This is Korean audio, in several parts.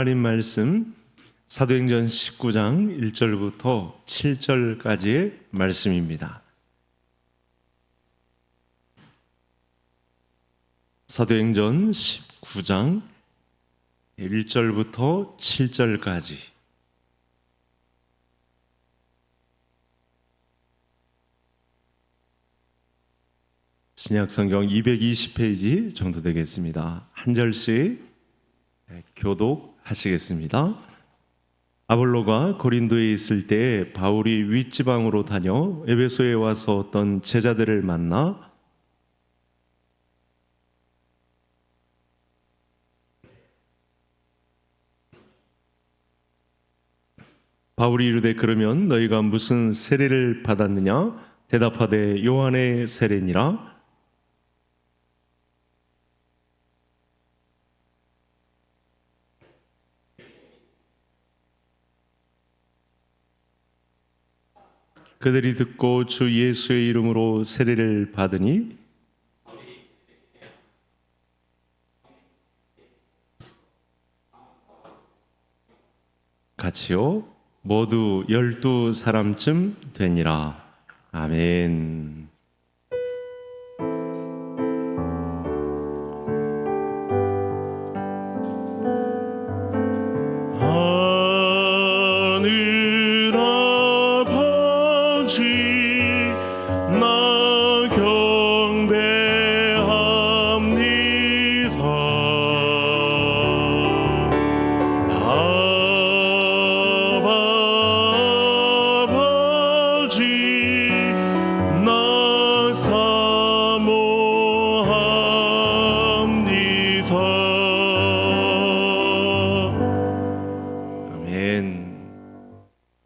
하나님 말씀 사도행전 19장 1절부터 7절까지의 말씀입니다. 사도행전 19장 1절부터 7절까지. 신약성경 220페이지 정도 되겠습니다. 한 절씩 교독하시겠습니다. 아볼로가 고린도에 있을 때 바울이 윗지방으로 다녀 에베소에 와서 어떤 제자들을 만나 바울이 이르되 그러면 너희가 무슨 세례를 받았느냐? 대답하되 요한의 세례니라. 그들이 듣고 주 예수의 이름으로 세례를 받으니 같이요 모두 12사람쯤 되니라. 아멘.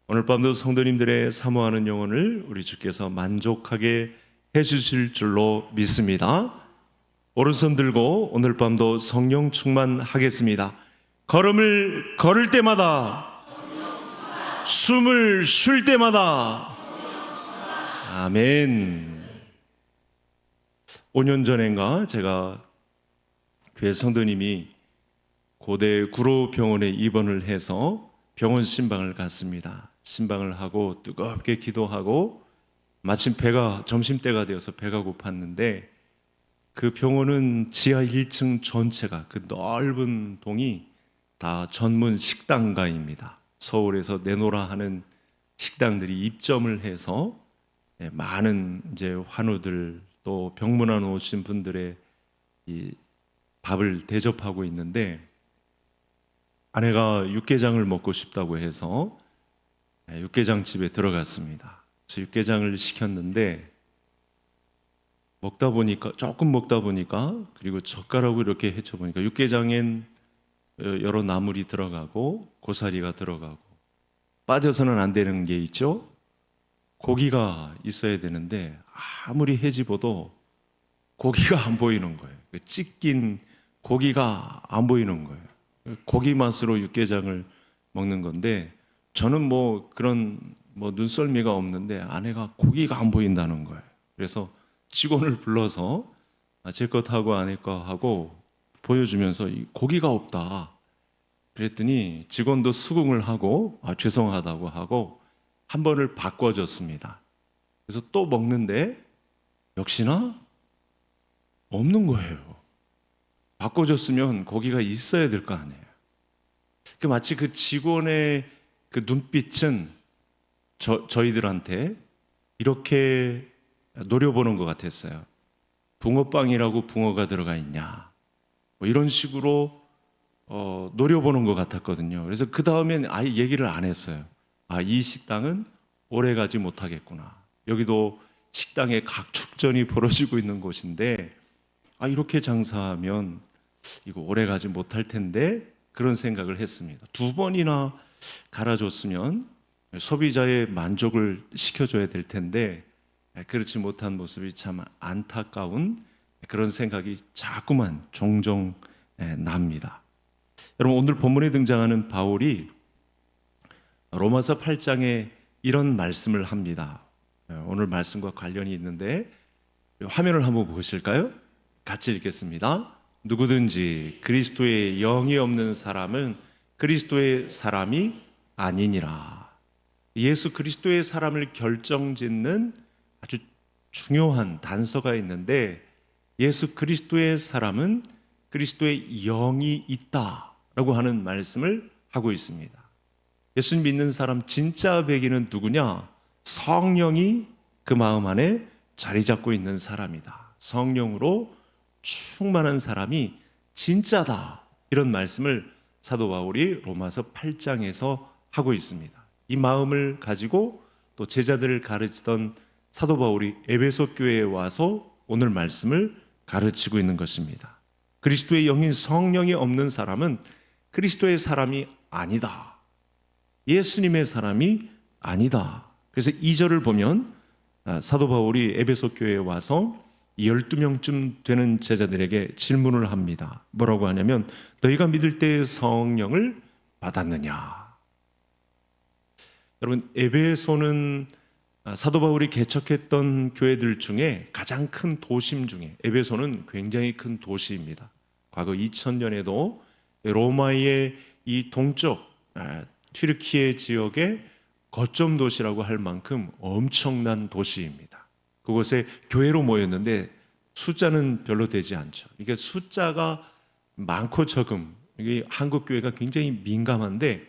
오늘 밤도 성도님들의 사모하는 영혼을 우리 주께서 만족하게 해주실 줄로 믿습니다. 오른손 들고 오늘 밤도 성령 충만하겠습니다. 걸음을 걸을 때마다, 숨을 쉴 때마다. 아멘. 5년 전인가 제가 교회 성도님이 고대 구로병원에 입원을 해서 병원 신방을 갔습니다. 신방을 하고 뜨겁게 기도하고 마침 점심때가 되어서 배가 고팠는데 그 병원은 지하 1층 전체가 그 넓은 동이 다 전문 식당가입니다. 서울에서 내노라 하는 식당들이 입점을 해서 많은 이제 환우들 또 병문안 오신 분들의 이 밥을 대접하고 있는데 아내가 육개장을 먹고 싶다고 해서 육개장집에 들어갔습니다. 그래서 육개장을 시켰는데 조금 먹다 보니까 그리고 젓가락으로 이렇게 헤쳐보니까 육개장엔 여러 나물이 들어가고 고사리가 들어가고 빠져서는 안 되는 게 있죠. 고기가 있어야 되는데 아무리 헤집어도 고기가 안 보이는 거예요. 찢긴 고기가 안 보이는 거예요. 고기 맛으로 육개장을 먹는 건데 저는 그런 눈썰미가 없는데 아내가 고기가 안 보인다는 거예요. 그래서 직원을 불러서 제 것하고 아내 거하고 보여주면서 고기가 없다. 그랬더니 직원도 수긍을 하고 죄송하다고 하고 한 번을 바꿔줬습니다. 그래서 또 먹는데 역시나 없는 거예요. 바꿔줬으면 고기가 있어야 될 거 아니에요. 마치 그 직원의 그 눈빛은 저희들한테 이렇게 노려보는 것 같았어요. 붕어빵이라고 붕어가 들어가 있냐 이런 식으로 노려보는 것 같았거든요. 그래서 그 다음엔 아예 얘기를 안 했어요. 이 식당은 오래가지 못하겠구나. 여기도 식당에 각축전이 벌어지고 있는 곳인데 이렇게 장사하면 이거 오래가지 못할 텐데 그런 생각을 했습니다. 2번이나 갈아줬으면 소비자의 만족을 시켜줘야 될 텐데 그렇지 못한 모습이 참 안타까운 그런 생각이 자꾸만 종종 납니다. 여러분, 오늘 본문에 등장하는 바울이 로마서 8장에 이런 말씀을 합니다. 오늘 말씀과 관련이 있는데 화면을 한번 보실까요? 같이 읽겠습니다. 누구든지 그리스도의 영이 없는 사람은 그리스도의 사람이 아니니라. 예수 그리스도의 사람을 결정짓는 아주 중요한 단서가 있는데, 예수 그리스도의 사람은 그리스도의 영이 있다라고 하는 말씀을 하고 있습니다. 예수님 믿는 사람 진짜 백인은 누구냐? 성령이 그 마음 안에 자리 잡고 있는 사람이다. 성령으로 충만한 사람이 진짜다. 이런 말씀을 사도 바울이 로마서 8장에서 하고 있습니다. 이 마음을 가지고 또 제자들을 가르치던 사도 바울이 에베소 교회에 와서 오늘 말씀을 가르치고 있는 것입니다. 그리스도의 영인 성령이 없는 사람은 그리스도의 사람이 아니다. 예수님의 사람이 아니다. 그래서 2절을 보면 사도 바울이 에베소 교회에 와서 12명쯤 되는 제자들에게 질문을 합니다. 뭐라고 하냐면, 너희가 믿을 때 성령을 받았느냐? 여러분, 에베소는 사도 바울이 개척했던 교회들 중에 가장 큰 도심 중에, 에베소는 굉장히 큰 도시입니다. 과거 2000년에도 로마의 이 동쪽 튀르키예 지역의 거점 도시라고 할 만큼 엄청난 도시입니다. 그곳에 교회로 모였는데 숫자는 별로 되지 않죠. 이게 숫자가 많고 적음, 이게 한국 교회가 굉장히 민감한데,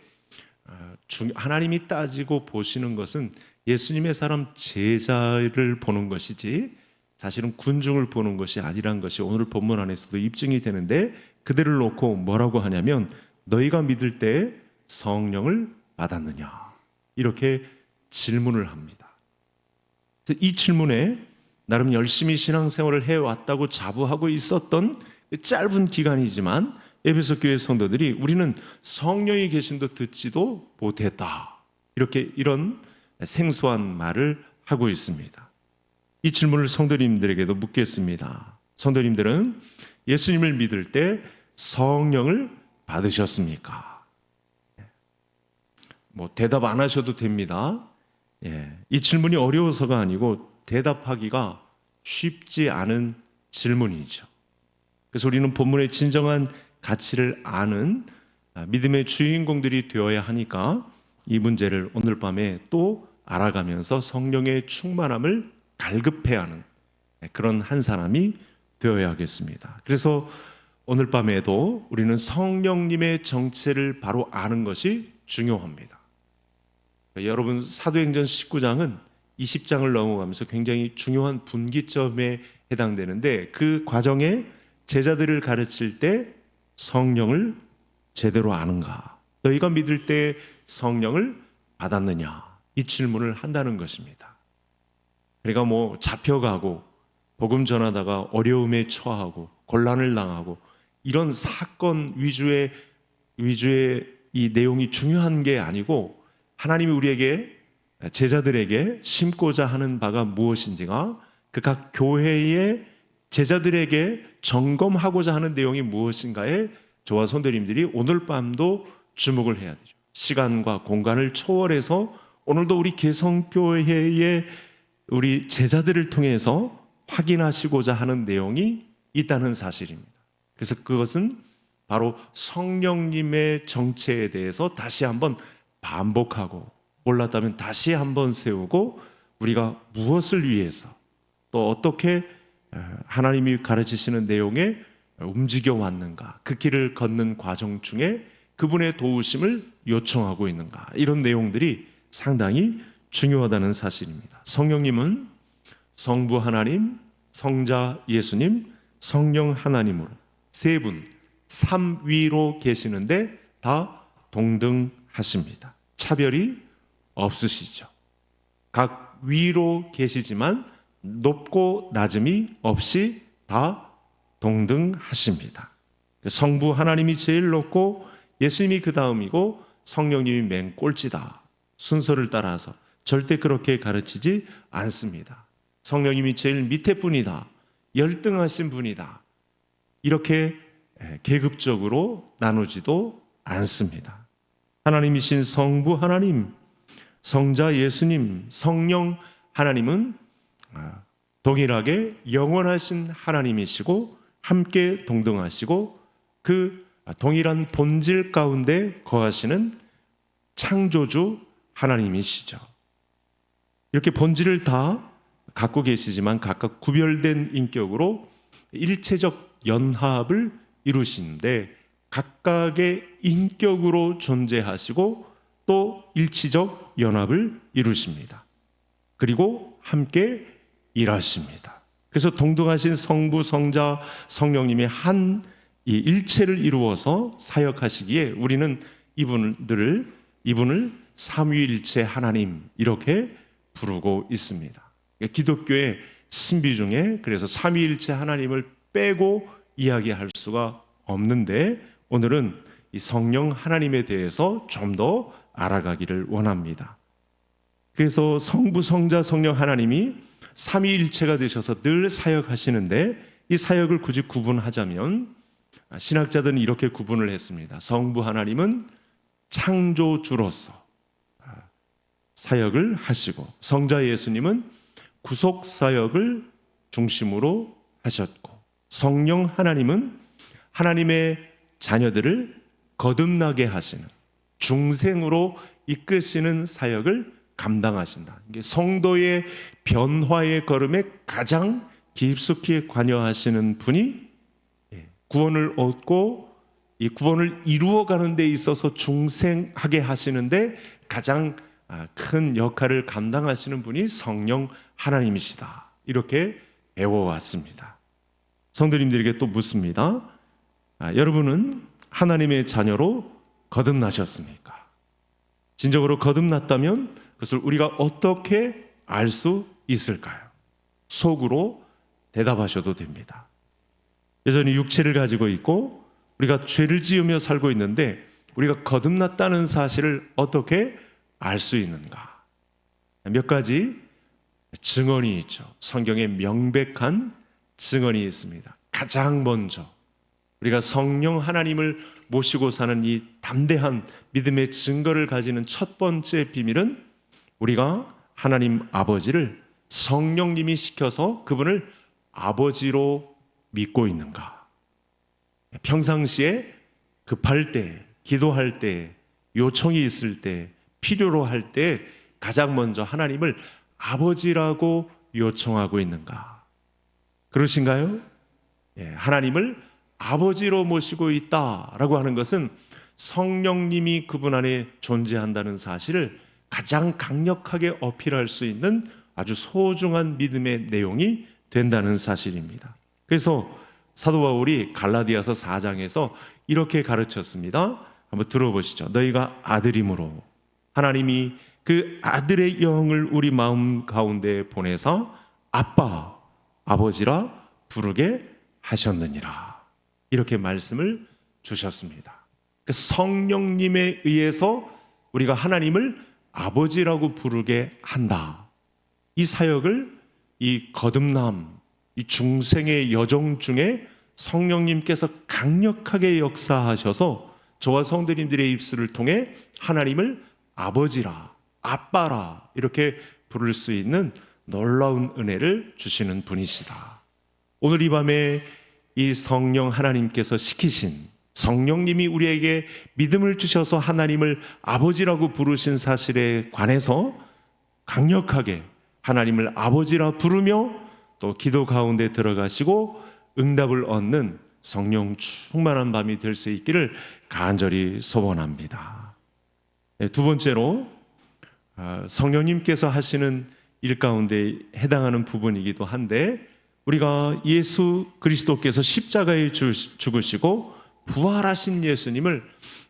하나님이 따지고 보시는 것은 예수님의 사람 제자를 보는 것이지 사실은 군중을 보는 것이 아니란 것이 오늘 본문 안에서도 입증이 되는데, 그들을 놓고 뭐라고 하냐면, 너희가 믿을 때 성령을 받았느냐? 이렇게 질문을 합니다. 이 질문에 나름 열심히 신앙생활을 해왔다고 자부하고 있었던 짧은 기간이지만 에베소 교회 성도들이 우리는 성령이 계심도 듣지도 못했다. 이런 생소한 말을 하고 있습니다. 이 질문을 성도님들에게도 묻겠습니다. 성도님들은 예수님을 믿을 때 성령을 받으셨습니까? 대답 안 하셔도 됩니다. 이 질문이 어려워서가 아니고 대답하기가 쉽지 않은 질문이죠. 그래서 우리는 본문의 진정한 가치를 아는 믿음의 주인공들이 되어야 하니까 이 문제를 오늘 밤에 또 알아가면서 성령의 충만함을 갈급해야 하는 그런 한 사람이 되어야겠습니다. 그래서 오늘 밤에도 우리는 성령님의 정체를 바로 아는 것이 중요합니다. 여러분, 사도행전 19장은 20장을 넘어가면서 굉장히 중요한 분기점에 해당되는데, 그 과정에 제자들을 가르칠 때 성령을 제대로 아는가? 너희가 믿을 때 성령을 받았느냐? 이 질문을 한다는 것입니다. 그러니까 잡혀가고 복음 전하다가 어려움에 처하고 곤란을 당하고 이런 사건 위주의 이 내용이 중요한 게 아니고, 하나님이 우리에게 제자들에게 심고자 하는 바가 무엇인지가 그 각 교회의 제자들에게 점검하고자 하는 내용이 무엇인가에 저와 성도님들이 오늘 밤도 주목을 해야 되죠. 시간과 공간을 초월해서 오늘도 우리 개성교회의 우리 제자들을 통해서 확인하시고자 하는 내용이 있다는 사실입니다. 그래서 그것은 바로 성령님의 정체에 대해서 다시 한번 반복하고, 몰랐다면 다시 한번 세우고, 우리가 무엇을 위해서 또 어떻게 하나님이 가르치시는 내용에 움직여 왔는가, 그 길을 걷는 과정 중에 그분의 도우심을 요청하고 있는가, 이런 내용들이 상당히 중요하다는 사실입니다. 성령님은 성부 하나님, 성자 예수님, 성령 하나님으로 세 분 삼위로 계시는데 다 동등하십니다. 차별이 없으시죠. 각 위로 계시지만 높고 낮음이 없이 다 동등하십니다. 성부 하나님이 제일 높고 예수님이 그 다음이고 성령님이 맨 꼴찌다. 순서를 따라서 절대 그렇게 가르치지 않습니다. 성령님이 제일 밑에 분이다. 열등하신 분이다. 이렇게 계급적으로 나누지도 않습니다. 하나님이신 성부 하나님, 성자 예수님, 성령 하나님은 동일하게 영원하신 하나님이시고 함께 동등하시고 그 동일한 본질 가운데 거하시는 창조주 하나님이시죠. 이렇게 본질을 다 갖고 계시지만 각각 구별된 인격으로 일체적 연합을 이루시는데 각각의 인격으로 존재하시고 또 일치적 연합을 이루십니다. 그리고 함께 일하십니다. 그래서 동등하신 성부, 성자, 성령님이 한 이 일체를 이루어서 사역하시기에 우리는 이분을 삼위일체 하나님 이렇게 부르고 있습니다. 기독교의 신비 중에 그래서 삼위일체 하나님을 빼고 이야기할 수가 없는데 오늘은 이 성령 하나님에 대해서 좀 더 알아가기를 원합니다. 그래서 성부, 성자, 성령 하나님이 삼위일체가 되셔서 늘 사역하시는데 이 사역을 굳이 구분하자면 신학자들은 이렇게 구분을 했습니다. 성부 하나님은 창조주로서 사역을 하시고 성자 예수님은 구속 사역을 중심으로 하셨고 성령 하나님은 하나님의 자녀들을 거듭나게 하시는 중생으로 이끄시는 사역을 감당하신다. 이게 성도의 변화의 걸음에 가장 깊숙이 관여하시는 분이 구원을 얻고 이 구원을 이루어가는 데 있어서 중생하게 하시는데 가장 큰 역할을 감당하시는 분이 성령 하나님이시다. 이렇게 배워왔습니다. 성도님들에게 또 묻습니다. 여러분은 하나님의 자녀로 거듭나셨습니까? 진정으로 거듭났다면 그것을 우리가 어떻게 알 수 있을까요? 속으로 대답하셔도 됩니다. 여전히 육체를 가지고 있고 우리가 죄를 지으며 살고 있는데 우리가 거듭났다는 사실을 어떻게 알 수 있는가? 몇 가지 증언이 있죠. 성경에 명백한 증언이 있습니다. 가장 먼저 우리가 성령 하나님을 모시고 사는 이 담대한 믿음의 증거를 가지는 첫 번째 비밀은 우리가 하나님 아버지를 성령님이 시켜서 그분을 아버지로 믿고 있는가? 평상시에 급할 때, 기도할 때, 요청이 있을 때, 필요로 할 때 가장 먼저 하나님을 아버지라고 요청하고 있는가? 그러신가요? 하나님을 아버지로 모시고 있다라고 하는 것은 성령님이 그분 안에 존재한다는 사실을 가장 강력하게 어필할 수 있는 아주 소중한 믿음의 내용이 된다는 사실입니다. 그래서 사도 바울이 갈라디아서 4장에서 이렇게 가르쳤습니다. 한번 들어보시죠. 너희가 아들임으로 하나님이 그 아들의 영을 우리 마음 가운데 보내서 아빠, 아버지라 부르게 하셨느니라. 이렇게 말씀을 주셨습니다. 성령님에 의해서 우리가 하나님을 아버지라고 부르게 한다. 이 사역을 이 거듭남, 이 중생의 여정 중에 성령님께서 강력하게 역사하셔서 저와 성도님들의 입술을 통해 하나님을 아버지라, 아빠라 이렇게 부를 수 있는 놀라운 은혜를 주시는 분이시다. 오늘 이 밤에 이 성령 하나님께서 시키신 성령님이 우리에게 믿음을 주셔서 하나님을 아버지라고 부르신 사실에 관해서 강력하게 하나님을 아버지라 부르며 또 기도 가운데 들어가시고 응답을 얻는 성령 충만한 밤이 될 수 있기를 간절히 소원합니다. 두 번째로 성령님께서 하시는 일 가운데 해당하는 부분이기도 한데 우리가 예수 그리스도께서 십자가에 죽으시고 부활하신 예수님을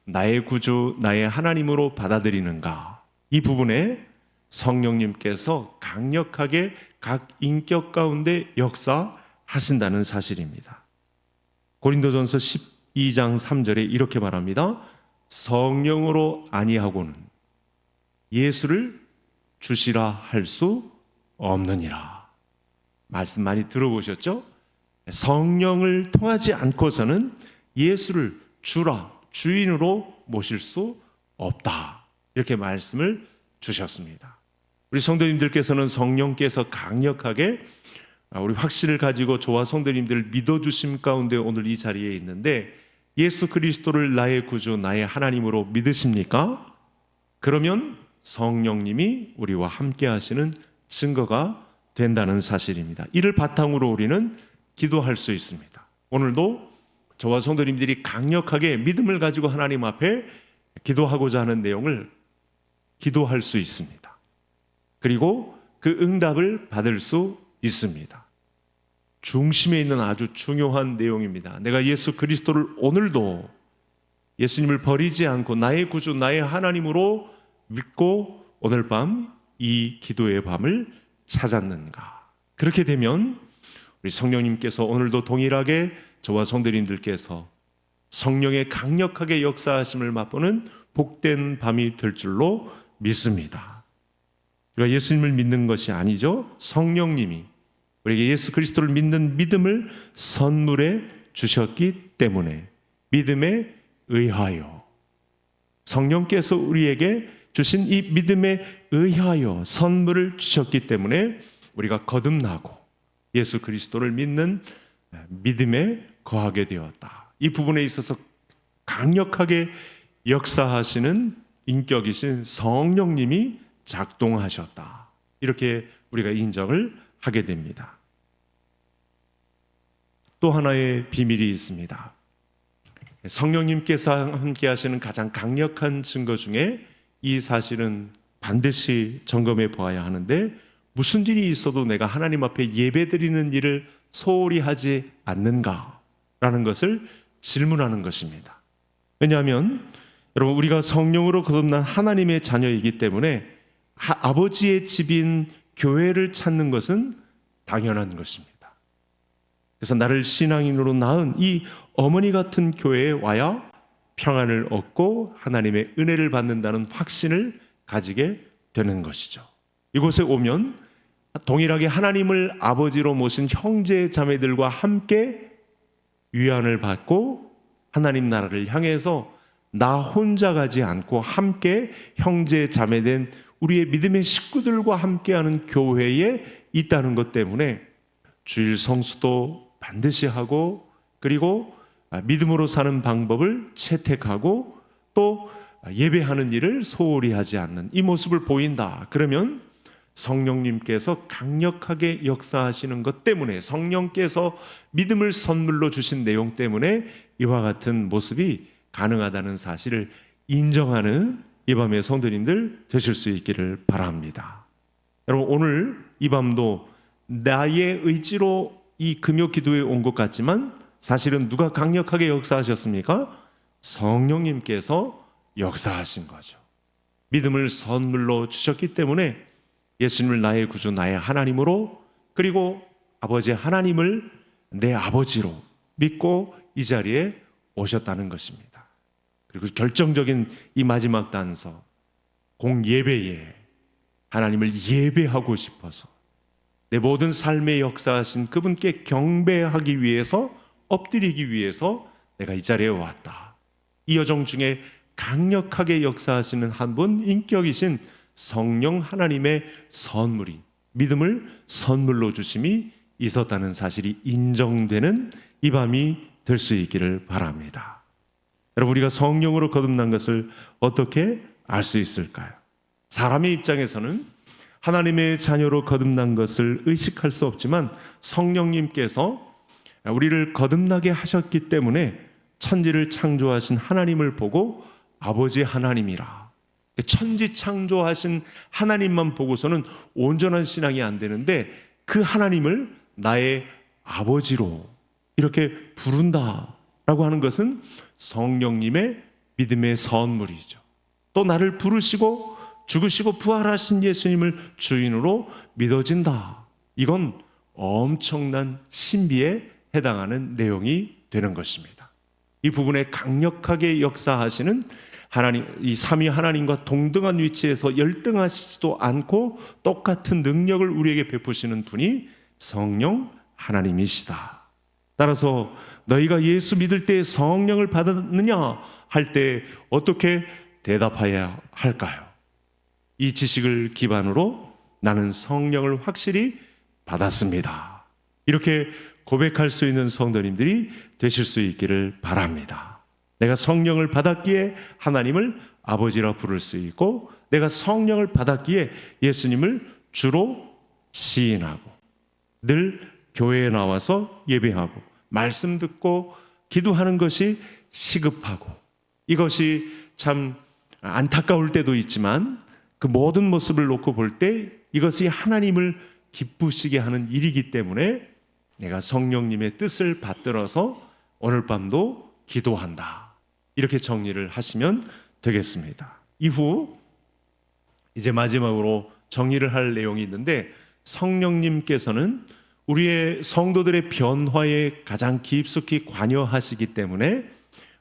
나의 구주, 나의 하나님으로 받아들이는가? 이 부분에 성령님께서 강력하게 각 인격 가운데 역사하신다는 사실입니다. 고린도전서 12장 3절에 이렇게 말합니다. 성령으로 아니하고는 예수를 주시라 할 수 없느니라. 말씀 많이 들어보셨죠? 성령을 통하지 않고서는 예수를 주라, 주인으로 모실 수 없다. 이렇게 말씀을 주셨습니다. 우리 성도님들께서는 성령께서 강력하게 우리 확신을 가지고 저와 성도님들을 믿어주심 가운데 오늘 이 자리에 있는데 예수 그리스도를 나의 구주, 나의 하나님으로 믿으십니까? 그러면 성령님이 우리와 함께 하시는 증거가 된다는 사실입니다. 이를 바탕으로 우리는 기도할 수 있습니다. 오늘도 저와 성도님들이 강력하게 믿음을 가지고 하나님 앞에 기도하고자 하는 내용을 기도할 수 있습니다. 그리고 그 응답을 받을 수 있습니다. 중심에 있는 아주 중요한 내용입니다. 내가 예수 그리스도를 오늘도 예수님을 버리지 않고 나의 구주, 나의 하나님으로 믿고 오늘 밤 이 기도의 밤을 찾았는가? 그렇게 되면 우리 성령님께서 오늘도 동일하게 저와 성도님들께서 성령의 강력하게 역사하심을 맛보는 복된 밤이 될 줄로 믿습니다. 우리가 예수님을 믿는 것이 아니죠. 성령님이 우리에게 예수 그리스도를 믿는 믿음을 선물해 주셨기 때문에 믿음에 의하여 성령께서 우리에게 주신 이 믿음에 의하여 선물을 주셨기 때문에 우리가 거듭나고 예수 그리스도를 믿는 믿음에 거하게 되었다. 이 부분에 있어서 강력하게 역사하시는 인격이신 성령님이 작동하셨다. 이렇게 우리가 인정을 하게 됩니다. 또 하나의 비밀이 있습니다. 성령님께서 함께 하시는 가장 강력한 증거 중에 이 사실은 반드시 점검해 보아야 하는데, 무슨 일이 있어도 내가 하나님 앞에 예배드리는 일을 소홀히 하지 않는가라는 것을 질문하는 것입니다. 왜냐하면 여러분, 우리가 성령으로 거듭난 하나님의 자녀이기 때문에 아버지의 집인 교회를 찾는 것은 당연한 것입니다. 그래서 나를 신앙인으로 낳은 이 어머니 같은 교회에 와야 평안을 얻고 하나님의 은혜를 받는다는 확신을 가지게 되는 것이죠. 이곳에 오면 동일하게 하나님을 아버지로 모신 형제 자매들과 함께 위안을 받고 하나님 나라를 향해서 나 혼자 가지 않고 함께 형제 자매된 우리의 믿음의 식구들과 함께하는 교회에 있다는 것 때문에 주일 성수도 반드시 하고, 그리고 믿음으로 사는 방법을 채택하고 또 예배하는 일을 소홀히 하지 않는 이 모습을 보인다. 그러면 성령님께서 강력하게 역사하시는 것 때문에, 성령께서 믿음을 선물로 주신 내용 때문에 이와 같은 모습이 가능하다는 사실을 인정하는 이 밤의 성도님들 되실 수 있기를 바랍니다. 여러분, 오늘 이 밤도 나의 의지로 이 금요 기도에 온 것 같지만 사실은 누가 강력하게 역사하셨습니까? 성령님께서 역사하신 거죠. 믿음을 선물로 주셨기 때문에 예수님을 나의 구주, 나의 하나님으로, 그리고 아버지 하나님을 내 아버지로 믿고 이 자리에 오셨다는 것입니다. 그리고 결정적인 이 마지막 단서, 공예배에 하나님을 예배하고 싶어서 내 모든 삶에 역사하신 그분께 경배하기 위해서, 엎드리기 위해서 내가 이 자리에 왔다. 이 여정 중에 강력하게 역사하시는 한 분, 인격이신 성령 하나님의 선물이, 믿음을 선물로 주심이 있었다는 사실이 인정되는 이 밤이 될 수 있기를 바랍니다. 여러분, 우리가 성령으로 거듭난 것을 어떻게 알 수 있을까요? 사람의 입장에서는 하나님의 자녀로 거듭난 것을 의식할 수 없지만 성령님께서 우리를 거듭나게 하셨기 때문에 천지를 창조하신 하나님을 보고 아버지 하나님이라, 천지 창조하신 하나님만 보고서는 온전한 신앙이 안 되는데 그 하나님을 나의 아버지로 이렇게 부른다라고 하는 것은 성령님의 믿음의 선물이죠. 또 나를 부르시고 죽으시고 부활하신 예수님을 주인으로 믿어진다. 이건 엄청난 신비에 해당하는 내용이 되는 것입니다. 이 부분에 강력하게 역사하시는 하나님, 이 삼위 하나님과 동등한 위치에서 열등하시지도 않고 똑같은 능력을 우리에게 베푸시는 분이 성령 하나님이시다. 따라서 너희가 예수 믿을 때 성령을 받았느냐 할 때 어떻게 대답해야 할까요? 이 지식을 기반으로 나는 성령을 확실히 받았습니다. 이렇게 고백할 수 있는 성도님들이 되실 수 있기를 바랍니다. 내가 성령을 받았기에 하나님을 아버지라 부를 수 있고, 내가 성령을 받았기에 예수님을 주로 시인하고, 늘 교회에 나와서 예배하고 말씀 듣고 기도하는 것이 시급하고, 이것이 참 안타까울 때도 있지만 그 모든 모습을 놓고 볼 때 이것이 하나님을 기쁘시게 하는 일이기 때문에 내가 성령님의 뜻을 받들어서 오늘 밤도 기도한다, 이렇게 정리를 하시면 되겠습니다. 이후 이제 마지막으로 정리를 할 내용이 있는데, 성령님께서는 우리의 성도들의 변화에 가장 깊숙이 관여하시기 때문에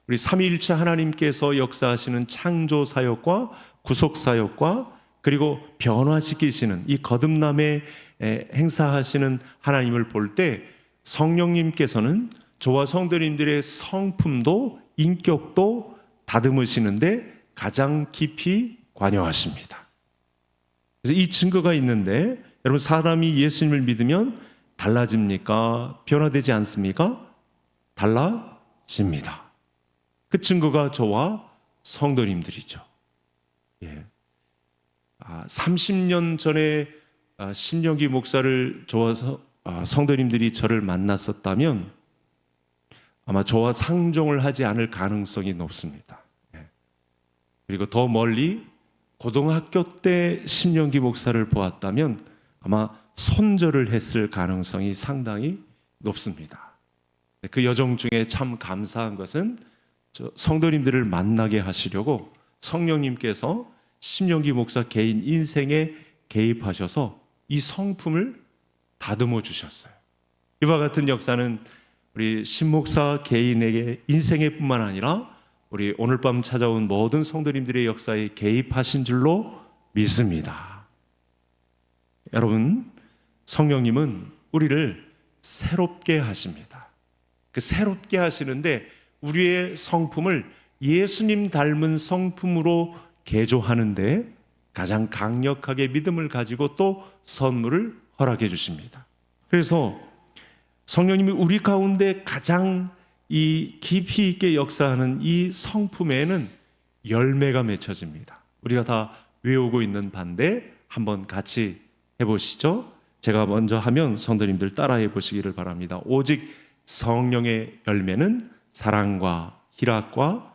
우리 삼위일체 하나님께서 역사하시는 창조 사역과 구속 사역과 그리고 변화시키시는 이 거듭남에 행사하시는 하나님을 볼 때 성령님께서는 저와 성도님들의 성품도 인격도 다듬으시는데 가장 깊이 관여하십니다. 그래서 이 증거가 있는데, 여러분, 사람이 예수님을 믿으면 달라집니까? 변화되지 않습니까? 달라집니다. 그 증거가 저와 성도님들이죠. 30년 전에 신명기 목사를 저와 성도님들이 저를 만났었다면 아마 저와 상종을 하지 않을 가능성이 높습니다. 그리고 더 멀리 고등학교 때 신명기 목사를 보았다면 아마 손절을 했을 가능성이 상당히 높습니다. 그 여정 중에 참 감사한 것은 성도님들을 만나게 하시려고 성령님께서 신명기 목사 개인 인생에 개입하셔서 이 성품을 다듬어 주셨어요. 이와 같은 역사는 우리 신 목사 개인에게 인생에 뿐만 아니라 우리 오늘 밤 찾아온 모든 성도님들의 역사에 개입하신 줄로 믿습니다. 여러분, 성령님은 우리를 새롭게 하십니다. 그 새롭게 하시는데 우리의 성품을 예수님 닮은 성품으로 개조하는데 가장 강력하게 믿음을 가지고 또 선물을 허락해 주십니다. 그래서 성령님이 우리 가운데 가장 이 깊이 있게 역사하는 이 성품에는 열매가 맺혀집니다. 우리가 다 외우고 있는 반대 한번 같이 해보시죠. 제가 먼저 하면 성도님들 따라해 보시기를 바랍니다. 오직 성령의 열매는 사랑과 희락과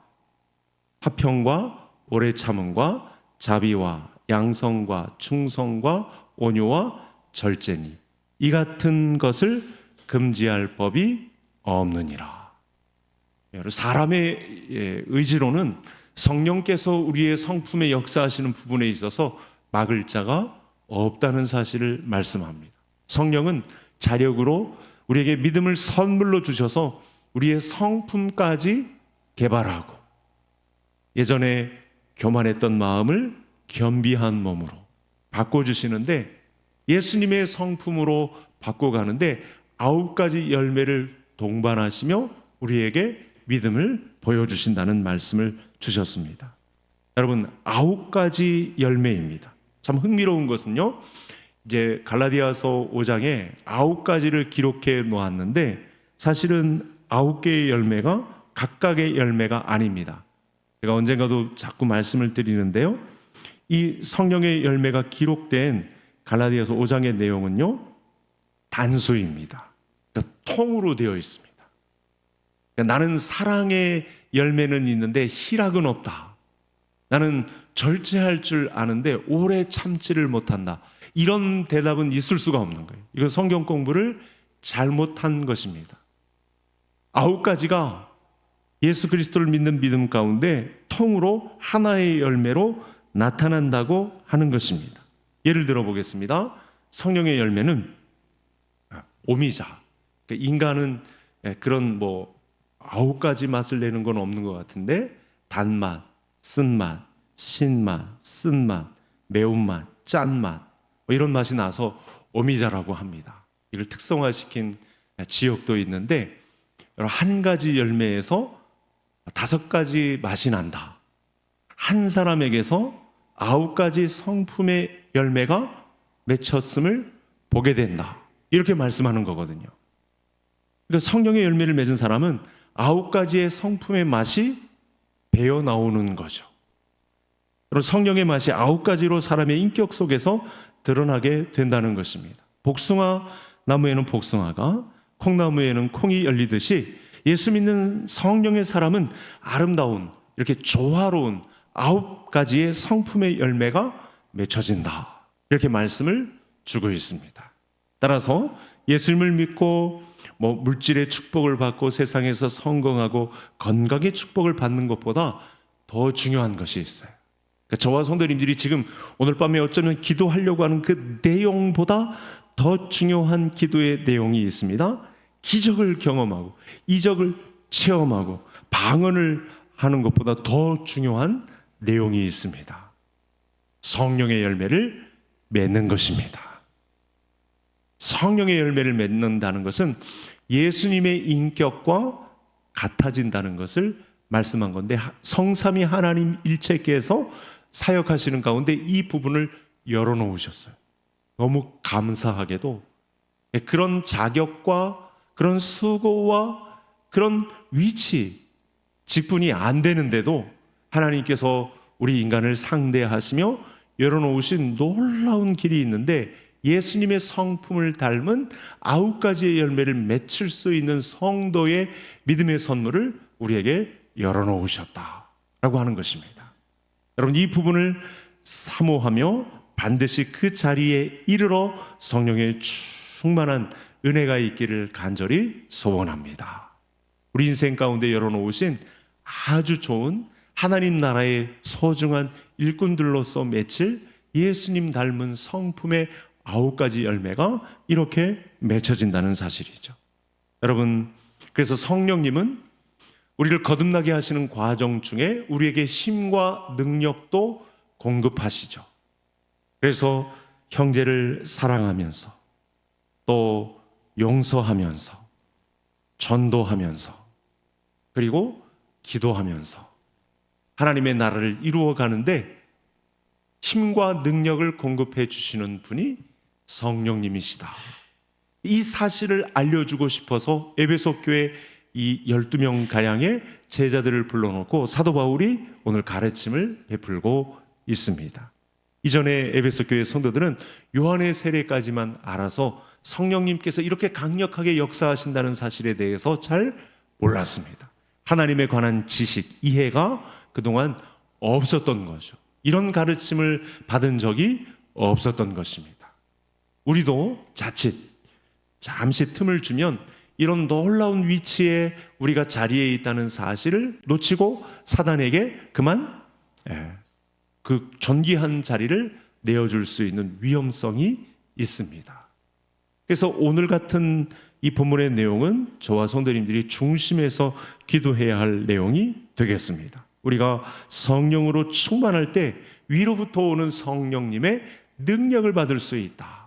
화평과 오래 참음과 자비와 양성과 충성과 온유와 절제니 이 같은 것을 금지할 법이 없느니라. 사람의 의지로는 성령께서 우리의 성품에 역사하시는 부분에 있어서 막을 자가 없다는 사실을 말씀합니다. 성령은 자력으로 우리에게 믿음을 선물로 주셔서 우리의 성품까지 개발하고 예전에 교만했던 마음을 겸비한 몸으로 바꿔주시는데 예수님의 성품으로 바꿔가는데 9가지 열매를 동반하시며 우리에게 믿음을 보여주신다는 말씀을 주셨습니다. 여러분, 9가지 열매입니다. 참 흥미로운 것은요, 이제 갈라디아서 5장에 9가지를 기록해 놓았는데 사실은 9개의 열매가 각각의 열매가 아닙니다. 제가 언젠가도 자꾸 말씀을 드리는데요, 이 성령의 열매가 기록된 갈라디아서 5장의 내용은요 단수입니다. 그러니까 통으로 되어 있습니다. 그러니까 나는 사랑의 열매는 있는데 희락은 없다. 나는 절제할 줄 아는데 오래 참지를 못한다. 이런 대답은 있을 수가 없는 거예요. 이건 성경 공부를 잘못한 것입니다. 9가지가 예수 그리스도를 믿는 믿음 가운데 통으로 하나의 열매로 나타난다고 하는 것입니다. 예를 들어 보겠습니다. 성령의 열매는 오미자. 그러니까 인간은 그런 9가지 맛을 내는 건 없는 것 같은데 단맛, 쓴맛, 신맛, 쓴맛, 매운맛, 짠맛 이런 맛이 나서 오미자라고 합니다. 이를 특성화시킨 지역도 있는데 한 가지 열매에서 5가지 맛이 난다. 한 사람에게서 9가지 성품의 열매가 맺혔음을 보게 된다. 이렇게 말씀하는 거거든요. 그러니까 성령의 열매를 맺은 사람은 9가지의 성품의 맛이 배어 나오는 거죠. 그런 성령의 맛이 9가지로 사람의 인격 속에서 드러나게 된다는 것입니다. 복숭아 나무에는 복숭아가, 콩나무에는 콩이 열리듯이 예수 믿는 성령의 사람은 아름다운, 이렇게 조화로운 9가지의 성품의 열매가 맺혀진다, 이렇게 말씀을 주고 있습니다. 따라서 예수님을 믿고 물질의 축복을 받고 세상에서 성공하고 건강의 축복을 받는 것보다 더 중요한 것이 있어요. 그러니까 저와 성도님들이 지금 오늘 밤에 어쩌면 기도하려고 하는 그 내용보다 더 중요한 기도의 내용이 있습니다. 기적을 경험하고 이적을 체험하고 방언을 하는 것보다 더 중요한 내용이 있습니다. 성령의 열매를 맺는 것입니다. 성령의 열매를 맺는다는 것은 예수님의 인격과 같아진다는 것을 말씀한 건데, 성삼위 하나님 일체께서 사역하시는 가운데 이 부분을 열어놓으셨어요. 너무 감사하게도 그런 자격과 그런 수고와 그런 위치, 직분이 안 되는데도 하나님께서 우리 인간을 상대하시며 열어놓으신 놀라운 길이 있는데, 예수님의 성품을 닮은 9가지의 열매를 맺힐 수 있는 성도의 믿음의 선물을 우리에게 열어놓으셨다라고 하는 것입니다. 여러분, 이 부분을 사모하며 반드시 그 자리에 이르러 성령의 충만한 은혜가 있기를 간절히 소원합니다. 우리 인생 가운데 열어놓으신 아주 좋은 하나님 나라의 소중한 일꾼들로서 맺힐 예수님 닮은 성품의 9가지 열매가 이렇게 맺혀진다는 사실이죠. 여러분, 그래서 성령님은 우리를 거듭나게 하시는 과정 중에 우리에게 힘과 능력도 공급하시죠. 그래서 형제를 사랑하면서 또 용서하면서 전도하면서 그리고 기도하면서 하나님의 나라를 이루어 가는데 힘과 능력을 공급해 주시는 분이 성령님이시다. 이 사실을 알려주고 싶어서 에베소 교회 이 12명 가량의 제자들을 불러놓고 사도 바울이 오늘 가르침을 베풀고 있습니다. 이전에 에베소 교회 성도들은 요한의 세례까지만 알아서 성령님께서 이렇게 강력하게 역사하신다는 사실에 대해서 잘 몰랐습니다. 하나님에 관한 지식, 이해가 그동안 없었던 거죠. 이런 가르침을 받은 적이 없었던 것입니다. 우리도 자칫 잠시 틈을 주면 이런 놀라운 위치에 우리가 자리에 있다는 사실을 놓치고 사단에게 그만 그 존귀한 자리를 내어줄 수 있는 위험성이 있습니다. 그래서 오늘 같은 이 본문의 내용은 저와 성도님들이 중심에서 기도해야 할 내용이 되겠습니다. 우리가 성령으로 충만할 때 위로부터 오는 성령님의 능력을 받을 수 있다.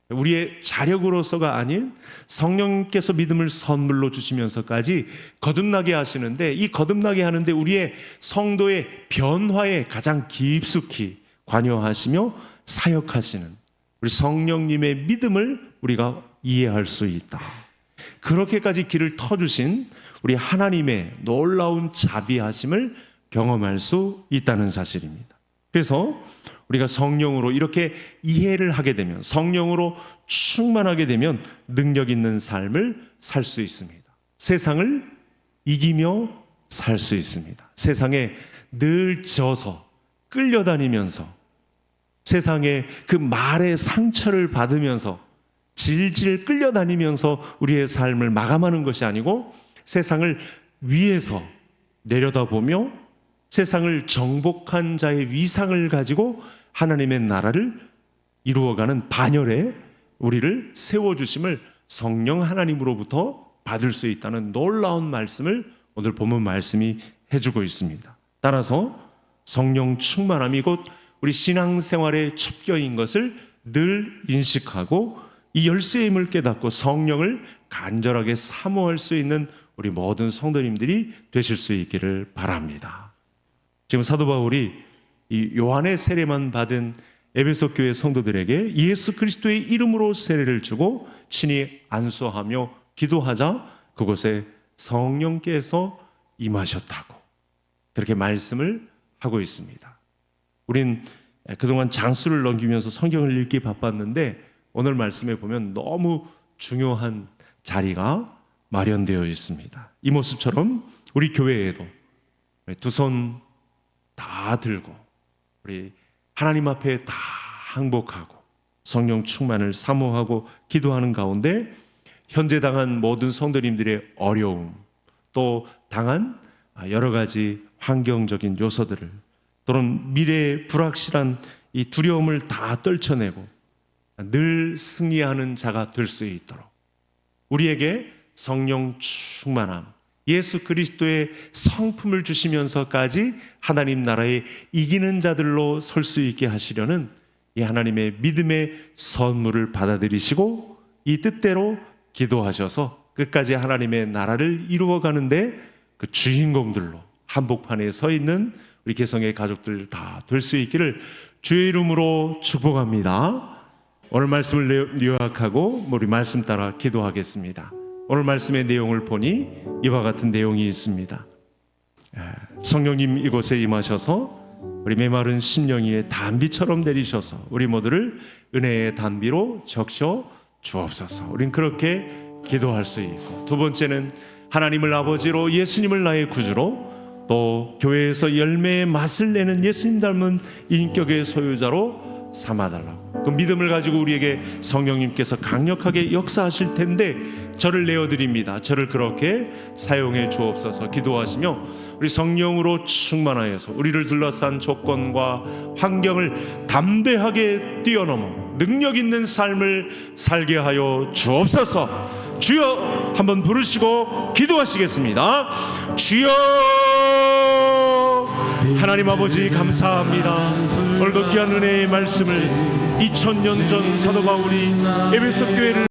우리의 자력으로서가 아닌 성령께서 믿음을 선물로 주시면서까지 거듭나게 하시는데, 이 거듭나게 하는데 우리의 성도의 변화에 가장 깊숙이 관여하시며 사역하시는 우리 성령님의 믿음을 우리가 이해할 수 있다. 그렇게까지 길을 터주신 우리 하나님의 놀라운 자비하심을 경험할 수 있다는 사실입니다. 그래서 우리가 성령으로 이렇게 이해를 하게 되면, 성령으로 충만하게 되면 능력 있는 삶을 살 수 있습니다. 세상을 이기며 살 수 있습니다. 세상에 늘 져서 끌려다니면서 세상의 그 말의 상처를 받으면서 질질 끌려다니면서 우리의 삶을 마감하는 것이 아니고, 세상을 위에서 내려다보며 세상을 정복한 자의 위상을 가지고 하나님의 나라를 이루어가는 반열에 우리를 세워주심을 성령 하나님으로부터 받을 수 있다는 놀라운 말씀을 오늘 본문 말씀이 해주고 있습니다. 따라서 성령 충만함이 곧 우리 신앙생활의 첩경인 것을 늘 인식하고 이 열쇠임을 깨닫고 성령을 간절하게 사모할 수 있는 우리 모든 성도님들이 되실 수 있기를 바랍니다. 지금 사도 바울이 이 요한의 세례만 받은 에베소 교회 성도들에게 예수 그리스도의 이름으로 세례를 주고 친히 안수하며 기도하자 그곳에 성령께서 임하셨다고, 그렇게 말씀을 하고 있습니다. 우린 그동안 장수를 넘기면서 성경을 읽기 바빴는데 오늘 말씀에 보면 너무 중요한 자리가 마련되어 있습니다. 이 모습처럼 우리 교회에도 두 손 다 들고 우리 하나님 앞에 다 항복하고 성령 충만을 사모하고 기도하는 가운데 현재 당한 모든 성도님들의 어려움, 또 당한 여러 가지 환경적인 요소들을, 또는 미래의 불확실한 이 두려움을 다 떨쳐내고 늘 승리하는 자가 될 수 있도록 우리에게 성령 충만함, 예수 그리스도의 성품을 주시면서까지 하나님 나라에 이기는 자들로 설 수 있게 하시려는 이 하나님의 믿음의 선물을 받아들이시고 이 뜻대로 기도하셔서 끝까지 하나님의 나라를 이루어가는데 그 주인공들로 한복판에 서 있는 우리 개성의 가족들 다 될 수 있기를 주의 이름으로 축복합니다. 오늘 말씀을 요약하고 우리 말씀 따라 기도하겠습니다. 오늘 말씀의 내용을 보니 이와 같은 내용이 있습니다. 성령님 이곳에 임하셔서 우리 메마른 심령 위에 단비처럼 내리셔서 우리 모두를 은혜의 단비로 적셔 주옵소서. 우린 그렇게 기도할 수 있고, 두 번째는 하나님을 아버지로, 예수님을 나의 구주로, 또 교회에서 열매의 맛을 내는 예수님 닮은 인격의 소유자로 삼아달라고. 그 믿음을 가지고 우리에게 성령님께서 강력하게 역사하실 텐데 저를 내어드립니다. 저를 그렇게 사용해 주옵소서. 기도하시며 우리 성령으로 충만하여서 우리를 둘러싼 조건과 환경을 담대하게 뛰어넘어 능력 있는 삶을 살게 하여 주옵소서. 주여 한번 부르시고 기도하시겠습니다. 주여. 하나님 아버지 감사합니다. 오늘도 귀한 은혜의 말씀을 2000년 전 사도 바울이 에베소 교회를